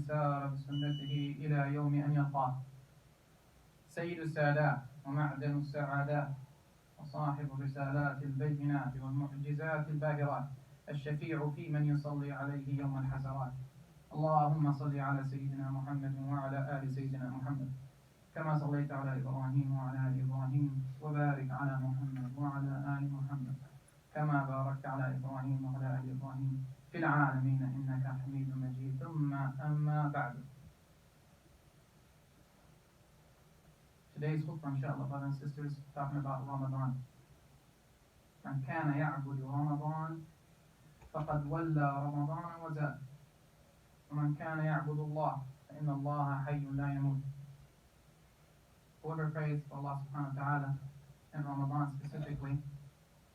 سار بسنته إلى يوم أن يلقاه سيد السادات ومعدن السعادات وصاحب الرسالات البينات والمعجزات الباهرات الشفيع في من يصلي عليه يوم الحسرات اللهم صل على سيدنا محمد وعلى آل سيدنا محمد كما صليت على إبراهيم وعلى آل إبراهيم وبارك على محمد وعلى آل محمد كما باركت على إبراهيم وعلى آل إبراهيم في العالمين إنك حميد مجيد ثم أما بعد. Today's khutbah, inshallah, brothers and sisters, talking about Ramadan. من كان يعبد رمضان فقد ولى رمضان وزاد ومن كان يعبد الله فإن الله حي لا يموت. Whoever prays for Allah subhanahu wa ta'ala in Ramadan specifically,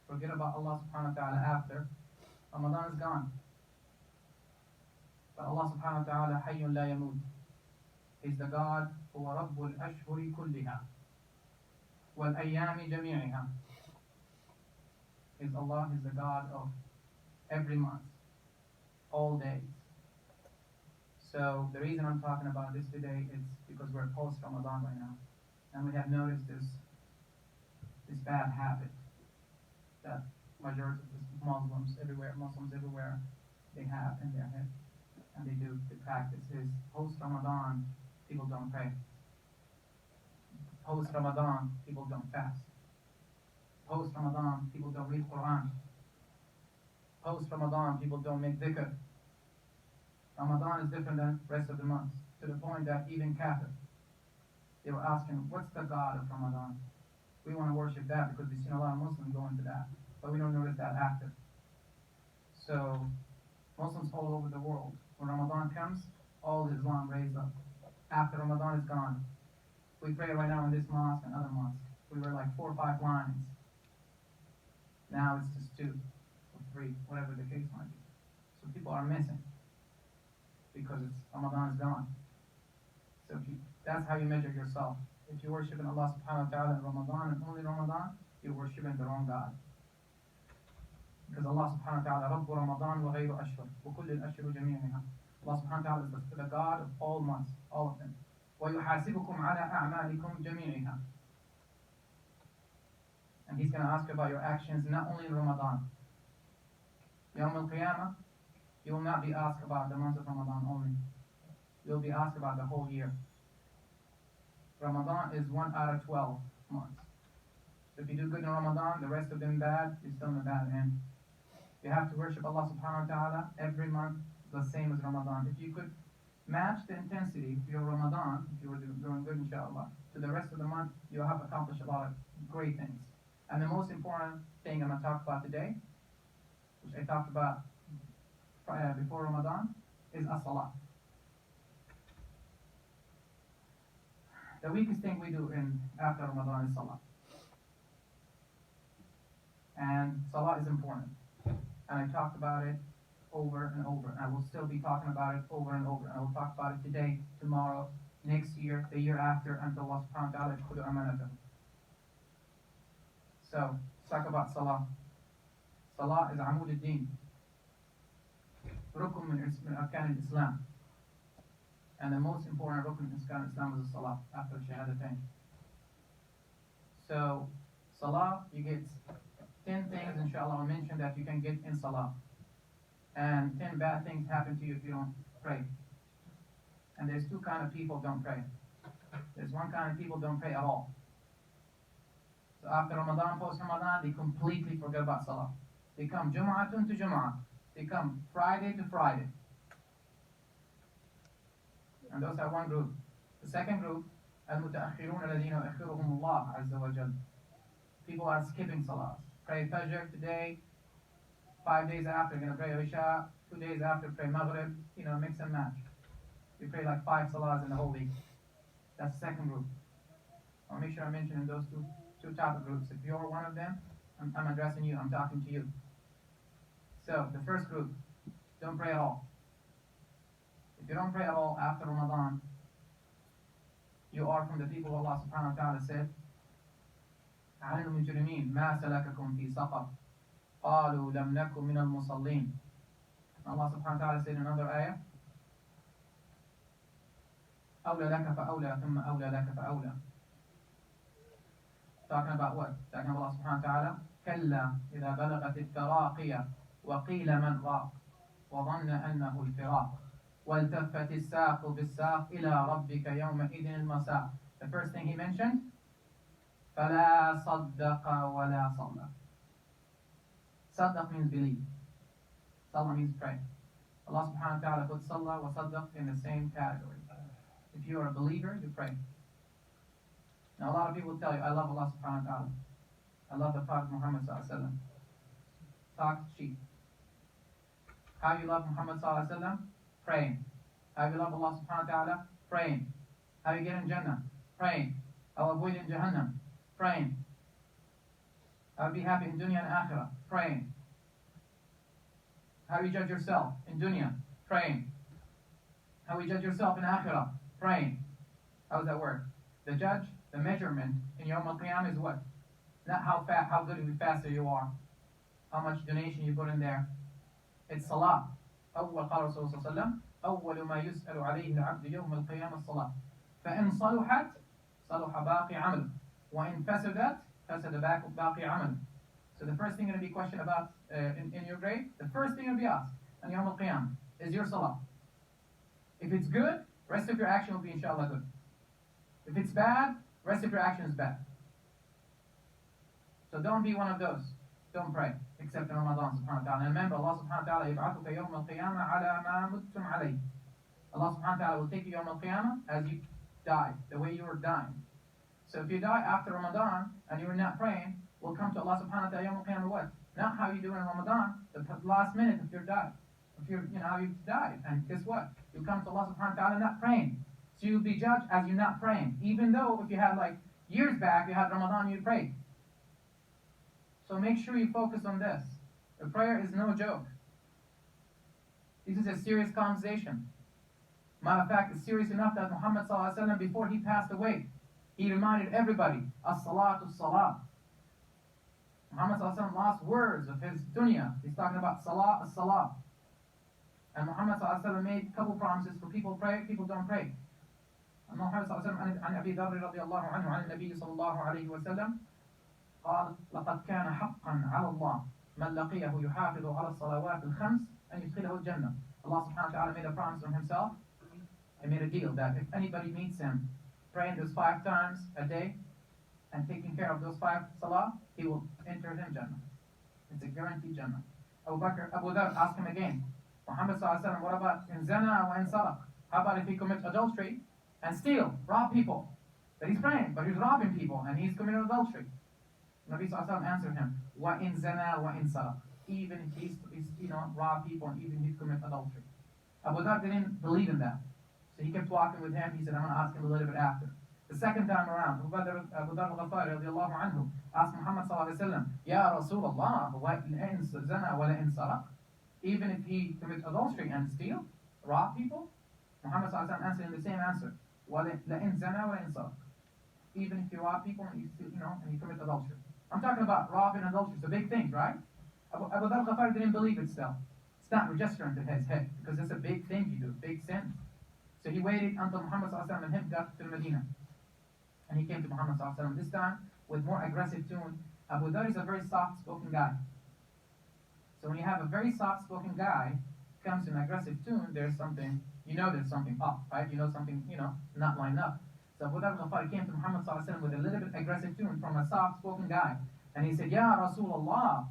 forget about Allah subhanahu wa ta'ala after. Ramadan is gone. But Allah subhanahu wa ta'ala hayyun la yamut. He's the God who rabbul ashhuri kulliha wal ayyami jami'iha. Allah is the God of every month, all days. So the reason I'm talking about this today is because we're post-Ramadan right now. And we have noticed this bad habit that majority of Muslims everywhere, they have in their head. And they practice is post-Ramadan, people don't pray. Post-Ramadan, people don't fast. Post-Ramadan, people don't read Quran. Post-Ramadan, people don't make dhikr. Ramadan is different than the rest of the months, to the point that even Kafir, they were asking, what's the God of Ramadan? We want to worship that because we've seen a lot of Muslims go into that, but we don't notice that after. So, Muslims all over the world, when Ramadan comes, all Islam raised up. After Ramadan is gone, we pray right now in this mosque and other mosques. We were like 4 or 5 lines. Now it's just 2 or 3, whatever the case might be. So people are missing because Ramadan is gone. So that's how you measure yourself. If you're worshiping Allah subhanahu wa ta'ala in Ramadan and only Ramadan, you're worshiping the wrong God. Because Allah subhanahu wa ta'ala Rabbu Ramadan wa ghayru ashhur wa kulli al-ashhur jami'iha. Allah subhanahu wa ta'ala is the God of all months, all of them. وَيُحَاسِبُكُمْ عَلَىٰ أَعْمَالِكُمْ جَمِيعِهَا. And He's going to ask about your actions not only in Ramadan. Yawm al-Qiyamah, you will not be asked about the month of Ramadan only. You'll be asked about the whole year. Ramadan is 1 out of 12 months. So if you do good in Ramadan, the rest of them bad, you're still in the bad end. You have to worship Allah subhanahu wa ta'ala every month the same as Ramadan. If you could match the intensity of your Ramadan, if you were doing good inshallah, to the rest of the month, you'll have accomplished a lot of great things. And the most important thing I'm going to talk about today, which I talked about before Ramadan, is as-salah. The weakest thing we do after Ramadan is salah. And salah is important. And I talked about it over and over. And I will still be talking about it over and over. And I will talk about it today, tomorrow, next year, the year after, until Allah subhanahu wa ta'ala yakhudhu amanatahu. So, let's talk about salah. Salah is amud al-din. Rukn min arkan al-Islam. And the most important rukn in Islam is the salah, after shahadatain. So, salah, you get 10 things, inshallah, I'll mention that you can get in salah. And 10 bad things happen to you if you don't pray. And there's 2 kinds of people don't pray. There's one kind of people don't pray at all. So after Ramadan, post-Ramadan, they completely forget about salah. They come Jumu'atun to Jumu'ah. They come Friday to Friday. And those are one group. The second group, al-muta'akhirun alladhina yu'akhiruhum Allah azza wa jal. People are skipping salah. Pray Fajr today, 5 days after, you're going to pray Isha, 2 days after, pray Maghrib, mix and match. You pray like 5 salahs in the whole week. That's the second group. I'll make sure I mention in those two topic groups. If you're one of them, I'm addressing you, I'm talking to you. So, the first group, don't pray at all. If you don't pray at all after Ramadan, you are from the people Allah subhanahu wa ta'ala said, عَلَى الْمُجْرِمِينَ مَا سَلَكَكُمْ فِي سَقَرٍ قَالُوا لَمْ نَكُ مِنَ الْمُصَلِّينَ. Allah subhanahu wa ta'ala said in another ayah, أولى لك فأولى ثم أولى لك فأولى. Talking about what? Talking about Allah subhanahu wa ta'ala. كلا إذا بلغت التراقية وقيل من راق وظن أنه الفراق والتفت الساق بالساق إلى ربك يومئذ المساق. The first thing he mentioned, فلا صدق ولا صلى. صدق means believe. Salah means pray. Allah subhanahu wa ta'ala puts salah wa saddaq in the same category. If you are a believer, you pray. Now a lot of people tell you, I love Allah subhanahu wa ta'ala. I love the Prophet Muhammad sallallahu alaihi wasallam. Talk cheap. How you love Muhammad sallallahu alaihi wasallam? Praying. How you love Allah subhanahu wa ta'ala? Praying. How you get in Jannah? Praying. How avoid in Jahannam? Praying. How be happy in dunya and akhirah? Praying. How you judge yourself in dunya? Praying. How you judge yourself in akhirah? Praying. How does that work? The judge, the measurement in Yawm al-Qiyamah is what? Not how good and faster you are, how much donation you put in there. It's salah. أول قال رسول الله صلى الله عليه وسلم أول ما يسأل عليه العبد يوم القيامة الصلاة فإن صلحت صلح باقي عمله وإن فسدت فسد باقي عمله. So the first thing going to be questioned about in your grave, the first thing going to be asked on Yawm al-Qiyamah is your salah. If it's good, rest of your action will be inshallah good. If it's bad, rest of your action is bad. So don't be one of those. Don't pray, except in Ramadan subhanahu wa ta'ala. And remember, Allah subhanahu wa ta'ala يبعثك يوم القيامة على ما متم عليه. Allah subhanahu wa ta'ala will take you Yawm al-Qiyamah as you die, the way you were dying. So if you die after Ramadan and you were not praying, we'll come to Allah subhanahu wa ta'ala Yawm al-Qiyamah what? Not how you do in Ramadan, the last minute if you're died. If you're, how you died. And guess what? You come to Allah subhanahu wa ta'ala not praying. So you'll be judged as you're not praying. Even though if you had like years back, you had Ramadan, you prayed. So make sure you focus on this. The prayer is no joke. This is a serious conversation. Matter of fact, it's serious enough that Muhammad sallallahu alaihi wasallam, before he passed away, he reminded everybody, as-salatu salah. Muhammad sallallahu alaihi wasallam lost words of his dunya. He's talking about salah, as-salah. And Muhammad sallallahu alaihi wasallam made a couple promises for people pray, people don't pray. And Muhammad sallallahu alaihi wasallam عن أبي ذر رضي الله عنه عن النبي صلى الله عليه وسلم قال لقد كان حقا على الله من لقيه يحافظ على الصلوات الخمس أن يدخله الجنة. Allah subhanahu wa ta'ala made a promise from himself. He made a deal that if anybody meets him praying those 5 times a day and taking care of those 5 salah, he will enter him Jannah. It's a guaranteed Jannah. Abu Dharr asked him again, Muhammad sallallahu alaihi wasallam, what about in zina wa in saraq? How about if he commits adultery and steal, rob people? That he's praying, but he's robbing people and he's committing adultery. Nabi sallallahu alaihi wasallam answered him, wa in zina wa in saraq. Even if he's rob people and even if he commits adultery. Abu Dharr didn't believe in that. So he kept walking with him. He said, I'm going to ask him a little bit after. The second time around, Abu Dharr al-Ghafari radiallahu anhu asked Muhammad sallallahu alaihi wasallam, Ya Rasulullah, wa in zina wa in saraq. Even if he commits adultery and steal, rob people, Muhammad sallallahu alaihi wasallam answered in the same answer, wa in zina wa in saraq. Even if you rob people and you commit adultery. I'm talking about robbing and adultery. It's a big thing, right? Abu Dharr al-Ghafari didn't believe it still. It's not registering to his head because it's a big thing you do, big sin. So he waited until Muhammad sallallahu alaihi wasallam and him got to Medina. And he came to Muhammad sallallahu alaihi wasallam, this time with more aggressive tune. Abu Dharr is a very soft-spoken guy. So when you have a very soft-spoken guy comes in aggressive tune, there's something, there's something up, right? Something, not lined up. So Abu Dharr al-Ghafari came to Muhammad sallallahu alaihi wasallam with a little bit aggressive tune from a soft-spoken guy. And he said, Ya Rasulullah,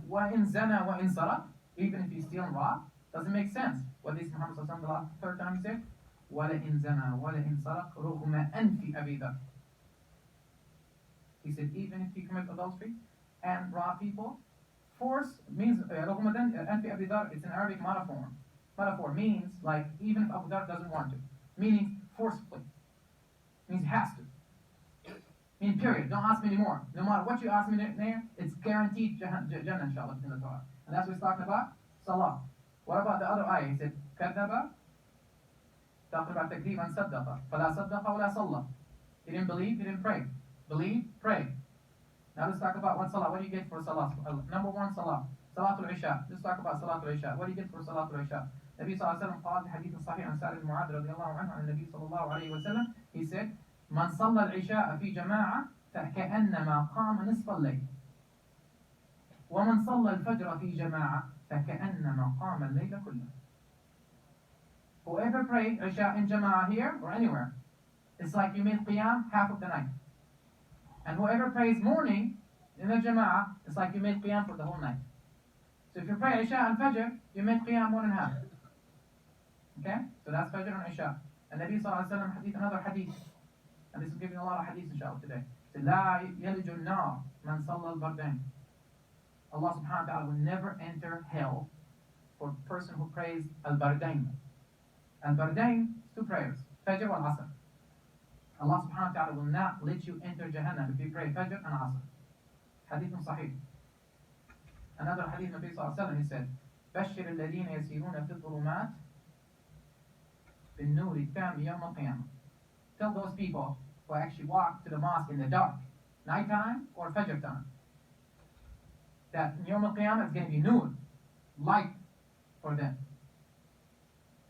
wa in zana wa in saraq, even if you steal and rob, doesn't make sense. What did Muhammad sallallahu alaihi wasallam the third time he said? وَلَئِنْ زَنَا وَلَئِنْ سَرَقْ رُغْمَ أَنْفِ أَبِي ذَرٍ. He said, even if you commit adultery and rob people, force means رُغْمَ أَنْفِ أَبِي ذَرٍ. It's an Arabic metaphor. Metaphor means like even if Abu Dharr doesn't want to, meaning forcefully, means has to. Meaning period. Don't ask me anymore. No matter what you ask me there, it's guaranteed Jannah inshallah in the Torah. And that's what he's talking about. Salah. What about the other ayah? He said, كَذَّبَ. Talking about takdeeb and saddaqa. فَلَا صَدَّقَ وَلَا صَلَّى. He didn't believe, he didn't pray. Believe, pray. Now let's talk about what salah. What do you get for salah? Number 1, salah. Salatul Isha. Let's talk about Salatul Isha. What do you get for Salatul Isha? النبي صلى الله عليه وسلم قال في حديث صحيح عن سعد بن معاذ رضي الله عنه عن النبي صلى الله عليه وسلم, he said, من صلى العشاء في جماعة فكأنما قام نصف الليل, ومن صلى الفجر في جماعة فكأنما قام الليل كله. Whoever prayed Isha in Jama'ah here or anywhere, it's like you made Qiyam half of the night. And whoever prays morning in the Jama'ah, it's like you made Qiyam for the whole night. So if you pray Isha and Fajr, you made Qiyam 1.5. Okay? So that's Fajr and Isha. And Nabi Sallallahu Alaihi Wasallam hadith, another hadith. And this is giving a lot of hadith inshallah today. لا يلج النار من صلى البردين. Allah subhanahu wa ta'ala will never enter hell for a person who prays al-bardain. Al-bardain is 2 prayers, Fajr and Asr. Allah subhanahu wa ta'ala will not let you enter Jahannam if you pray Fajr and Asr. Hadith Sahih. Another hadith, Nabi sallallahu alayhi wa sallam, he said, بشر الذين يسيرون في الظلمات بالنور التام يوم القيامة. Tell those people who actually walk to the mosque in the dark, nighttime or Fajr time, that in Yawm al-Qiyamah is going to be nur, light for them.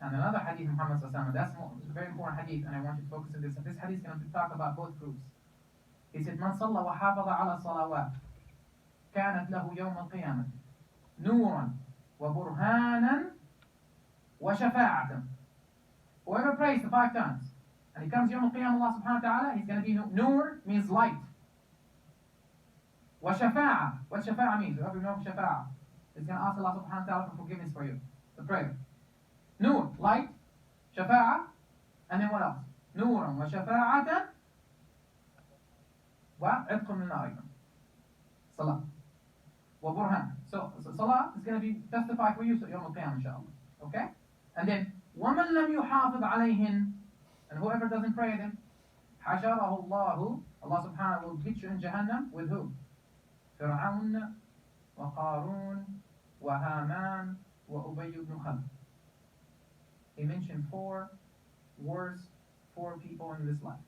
And another hadith, Muhammad sallallahu alaihi wasallam, that's a very important hadith, and I want you to focus on this. And this hadith is going to talk about both groups. He said, من صلى وحافظ على الصلوات كانت له يوم القيامة نورا وبرهانا وشفاعة. Whoever prays the 5 times, and he comes Yawm al-Qiyamah, Allah subhanahu wa ta'ala, he's going to be nur, means light. وشفاعة. What شفاعة means? Whoever knows شفاعة, is going to ask Allah subhanahu wa ta'ala for forgiveness for you. The prayer. Nur, light, شفاعة, and then what else? نورا وشفاعة وعتق من النار. Salah. وبرهان. So Salah is going to be testified for you so Yawm al-Qiyamah inshallah. Okay? And then وَمَنْ لَمْ يُحَافِظْ عَلَيْهِنْ, and whoever doesn't pray them, حَشَرَهُ اللَّهُ, Allah subhanahu wa ta'ala will get you in Jahannam with who? فرعون وقارون وهامان وأبي بن خلف. He mentioned 4 worst 4 people in this life.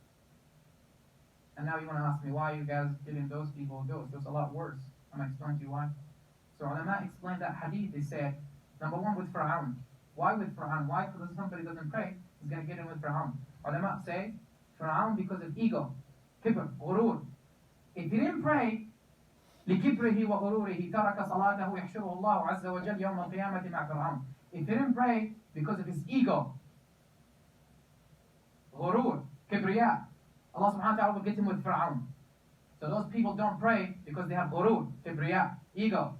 And now you want to ask me, why are you guys giving those people those? There's a lot worse. I'm going to explain to you why. So ulama explained that hadith. They said, number 1 with Fir'aun. Why with Fir'aun? Why? Because if somebody doesn't pray, he's going to get in with Fir'aun. Ulama say, Fir'aun because of ego, kibr, ghurur. If he didn't pray, لكبره وغروره ترك صلاته يحشره الله عز وجل يوم القيامة مع فرعون. If he didn't pray because of his ego, غرور, كبرياء, Allah subhanahu wa ta'ala will get him with Fir'aun. So those people don't pray because they have غرور, كبرياء, ego.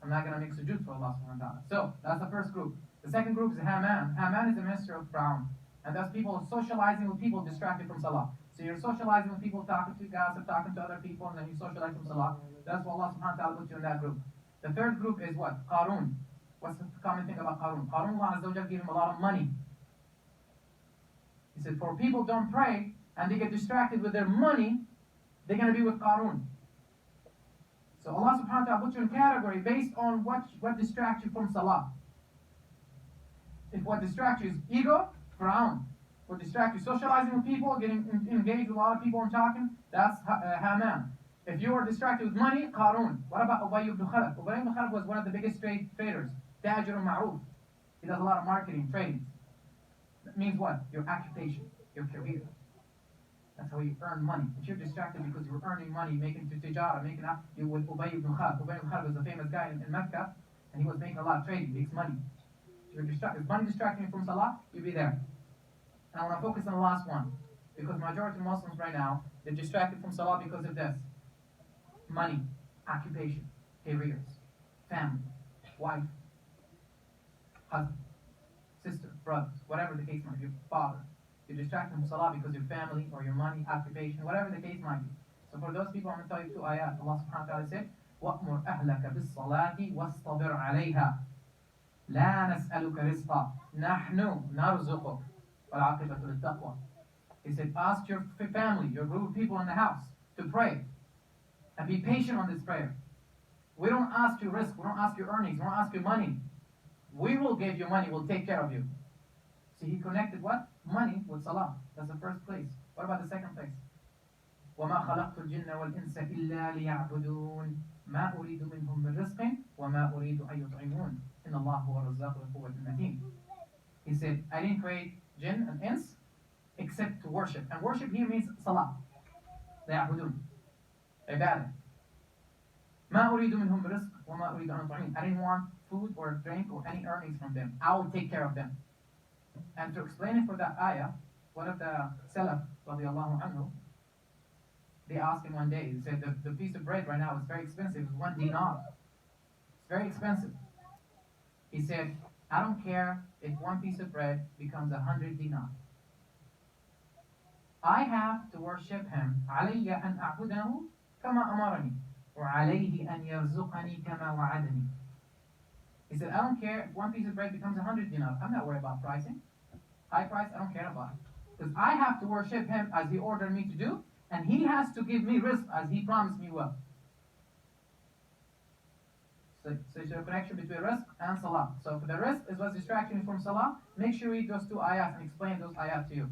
I'm not going to make sujood for Allah subhanahu wa ta'ala. So that's the first group. The second group is Haman. Haman is the minister of Fir'aun. And that's people socializing with people distracted from Salah. So you're socializing with people, talking to gossip, talking to other people, and then you socialize from Salah. That's what Allah subhanahu wa ta'ala puts you in that group. The third group is what? Qarun. What's the common thing about Qarun? Qarun, Allah Azza wa Jalla gave him a lot of money. He said, for people don't pray, and they get distracted with their money, they're going to be with Qarun. So Allah subhanahu wa ta'ala puts you in a category based on what distracts you from Salah. If what distracts you is ego, Fir'aun. What distracts you, socializing with people, getting engaged with a lot of people and talking, that's Haman. If you are distracted with money, Qarun. What about Ubay ibn Khalaf? Ubay ibn Khalaf was one of the biggest traders. Tajir ma'ruf. He does a lot of marketing, trading. That means what? Your occupation, your career. That's how you earn money. If you're distracted because you're earning money, making tijara, making up, you with Ubay ibn Khalaf. Ubay ibn Khalaf was a famous guy in Mecca, and he was making a lot of trading, makes money. If you're distracted, if money distracting you from Salah, you'll be there. And I want to focus on the last one, because majority of Muslims right now, they're distracted from Salah because of this. Money, occupation, careers, family, wife, husband, sister, brothers, whatever the case might be, your father. You're distracted from Salah because of your family or your money, occupation, whatever the case might be. So for those people, I'm going to tell you 2 ayat. Allah subhanahu wa ta'ala said, وَأْمُرْ أَهْلَكَ بِالصَّلَاةِ وَاسْطَبِرْ عَلَيْهَا لَا نَسْأَلُكَ رِزْقًا نَحْنُ نَرْزُقُكَ وَالْعَاقِبَةُ لِلتَّقْوَى. He said, ask your family, your group of people in the house to pray. And be patient on this prayer. We don't ask you risk, we don't ask you earnings, we don't ask you money. We will give you money, we'll take care of you. So he connected what? Money with Salah. That's the first place. What about the second place? وَمَا خَلَقْتُ الْجِنَّ وَالْإِنسَ إِلَّا لِيَعْبُدُونَ مَا أُرِيدُ مِنْهُمْ مِنْ رِزْقٍ وَمَا أُرِيدُ أَن يُطْعِمُونَ. إِنَّ اللَّهُ هُوَ الرَّزَّاقُ ذُو الْقُوَّةِ الْمَتِينُ. He said, I didn't create jinn and ins except to worship. And worship here means salah. يعبدون. عبادة. ما أريد منهم رزق وما أريد أن أطعمهم. I didn't want food or drink or any earnings from them. I will take care of them. And to explain it for that ayah, one of the Salaf, radiallahu anhu, they asked him one day, he said, the piece of bread right now is very expensive. It's 1 dinar. It's very expensive. He said, I don't care if one piece of bread becomes 100 dinar. I have to worship him. علي أن أعبده كما أمرني وعليه أن يرزقني كما وعدني. He said, I don't care if one piece of bread becomes 100 dinar. I'm not worried about pricing. High price, I don't care about it. Because I have to worship him as he ordered me to do, and he has to give me rizq as he promised me well. So it's a connection between rizq and salah. So for the rizq is what's distracting you from salah. Make sure you read those 2 ayat and explain those ayat to you.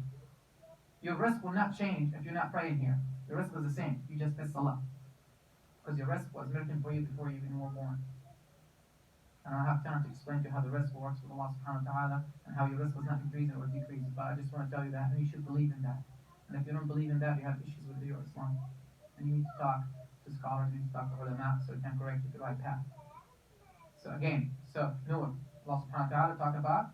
Your rizq will not change if you're not praying here. Your rizq is the same. You just miss salah. Because your rizq was written for you before you even were born. And I don't have time to explain to you how the rizq works with Allah subhanahu wa ta'ala and how your rizq was not increasing or decreasing. But I just want to tell you that, and you should believe in that. And if you don't believe in that, you have issues with your Islam. And you need to talk to scholars, you need to talk to ulama so they can correct you to the right path. So again, Noah, Allah subhanahu wa ta'ala talked about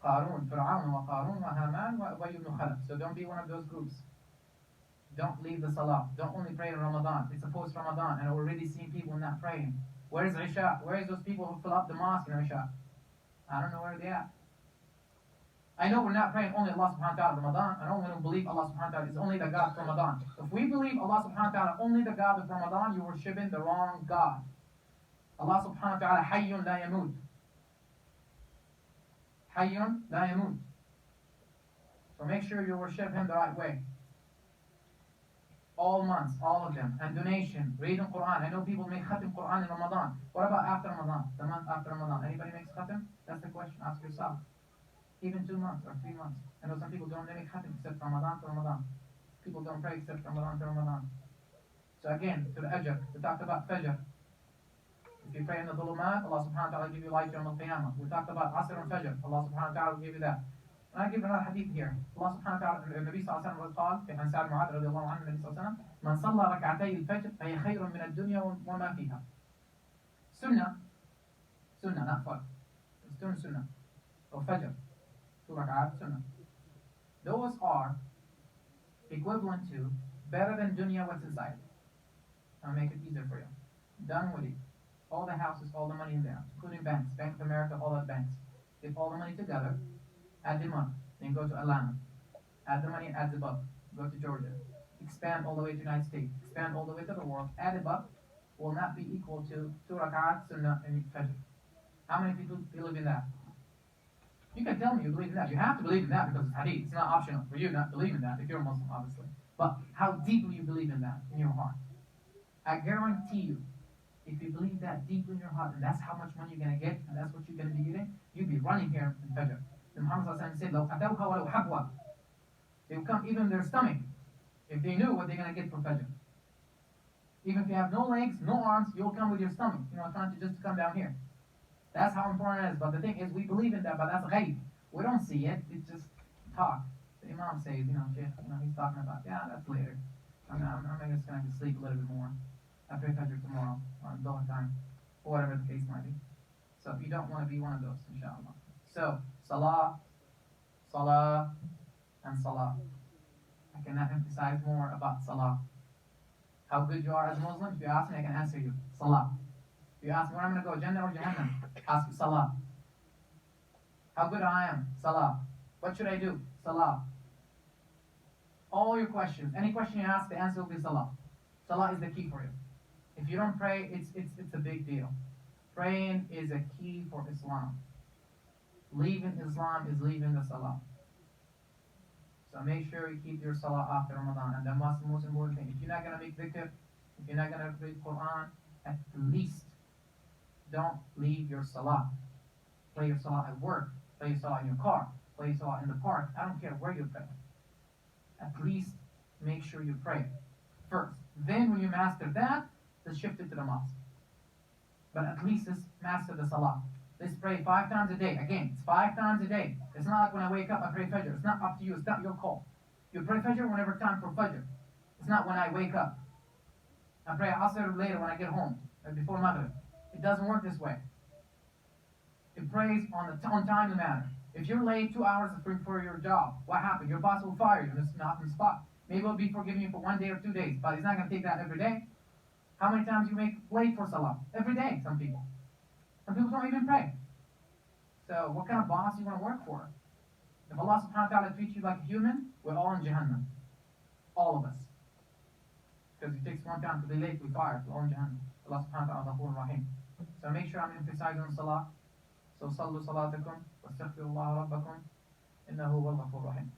Qarun, Fir'aun, wa Qarun, wa Haman, wa Ubay ibn Khalaf. So don't be one of those groups. Don't leave the salah. Don't only pray in Ramadan. It's a post-Ramadan, and we're already seeing people not praying. Where is Isha? Where is those people who fill up the mosque in Isha? I don't know where they're at. I know we're not praying only Allah subhanahu wa ta'ala Ramadan. I don't believe Allah subhanahu wa ta'ala is only the God of Ramadan. If we believe Allah subhanahu wa ta'ala only the God of Ramadan, you're worshiping the wrong God. Allah subhanahu wa ta'ala hayyun la yamut. Hayyun la yamut. So make sure you worship him the right way. All months, all of them. And donation, reading Quran. I know people make khatim Quran in Ramadan. What about after Ramadan? The month after Ramadan. Anybody makes khatim? That's the question. Ask yourself. Even 2 months or 3 months. I know some people don't make khatim except Ramadan to Ramadan. People don't pray except Ramadan to Ramadan. So again, to the ajr, we talked about fajr. If you pray in the dhulumat, Allah subhanahu wa ta'ala will give you light yawm al-qiyamah. We talked about asr and fajr. Allah subhanahu wa ta'ala will give you that. And I give another hadith here. Allah subhanahu wa ta'ala, النبي صلى الله عليه وسلم قال في عن سعد معاذ رضي الله عنه النبي صلى الله عليه وسلم من صلى ركعتي الفجر فهي خير من الدنيا وما فيها. Sunnah, not farz. It's doing sunnah. Or fajr. 2 rak'at sunnah. Those are equivalent to better than dunya what's inside. I'll make it easier for you. Done with it. All the houses, all the money in there, including banks, Bank of America, all the banks. Get all the money together, add them up, then go to Atlanta. Add the money, add them up, go to Georgia. Expand all the way to the United States, expand all the way to the world, add them up, will not be equal to 2 rak'at, sunnah, and fajr. How many people believe in that? You can tell me you believe in that. You have to believe in that because it's hadith. It's not optional for you not to believe in that if you're a Muslim, obviously. But how deeply you believe in that in your heart. I guarantee you, if you believe that deep in your heart, and that's how much money you're going to get, and that's what you're going to be getting, you'll be running here in Fajr. And Muhammad said, لَوْ أَتَوْكَ وَلَوْ حَبْوَ. They will come even in their stomach if they knew what they're going to get from Fajr. Even if you have no legs, no arms, you'll come with your stomach, trying to just come down here. That's how important it is. But the thing is, we believe in that, but that's ghaib. We don't see it. It's just talk. The Imam says, Sheikh, he's talking about, that's later. I'm just going to sleep a little bit more. I pray Fajr tomorrow, or Dhuhr time, or whatever the case might be. So you don't want to be one of those, inshallah. So, salah, and salah. I cannot emphasize more about salah. How good you are as a Muslim, if you ask me, I can answer you. Salah. If you ask me where I'm going to go, Jannah or Jahannam, ask you, salah. How good I am, salah. What should I do? Salah. All your questions, any question you ask, the answer will be salah. Salah is the key for you. If you don't pray, it's a big deal. Praying is a key for Islam. Leaving Islam is leaving the salah. So make sure you keep your salah after Ramadan. And that's the most important thing. If you're not going to make dhikr, if you're not going to read Quran, at least don't leave your salah. Play your salah at work. Play your salah in your car. Play your salah in the park. I don't care where you pray. At least make sure you pray first. Then when you master that, just shift it to the mosque. But at least just master the salah. Let's pray 5 times a day. Again, it's 5 times a day. It's not like when I wake up, I pray Fajr. It's not up to you. It's not your call. You pray Fajr whenever time for Fajr. It's not when I wake up. I pray Asr later when I get home, before Maghrib. It doesn't work this way. It prays on timely manner. If you're late 2 hours for your job, what happened? Your boss will fire you on the spot. Maybe it'll be forgiving you for 1 day or 2 days, but he's not going to take that every day. How many times you make late for Salah? Every day, some people. Some people don't even pray. So what kind of boss you want to work for? If Allah subhanahu wa ta'ala treats you like a human, we're all in Jahannam. all of us. Because it takes one time to be late, we fire. We're all in Jahannam. Allah subhanahu wa ta'ala is Ghafur Rahim. So make sure I'm emphasizing on Salah. So sallu salatakum, wastaghfirullah rabbakum, innahu wal Ghafur Rahim.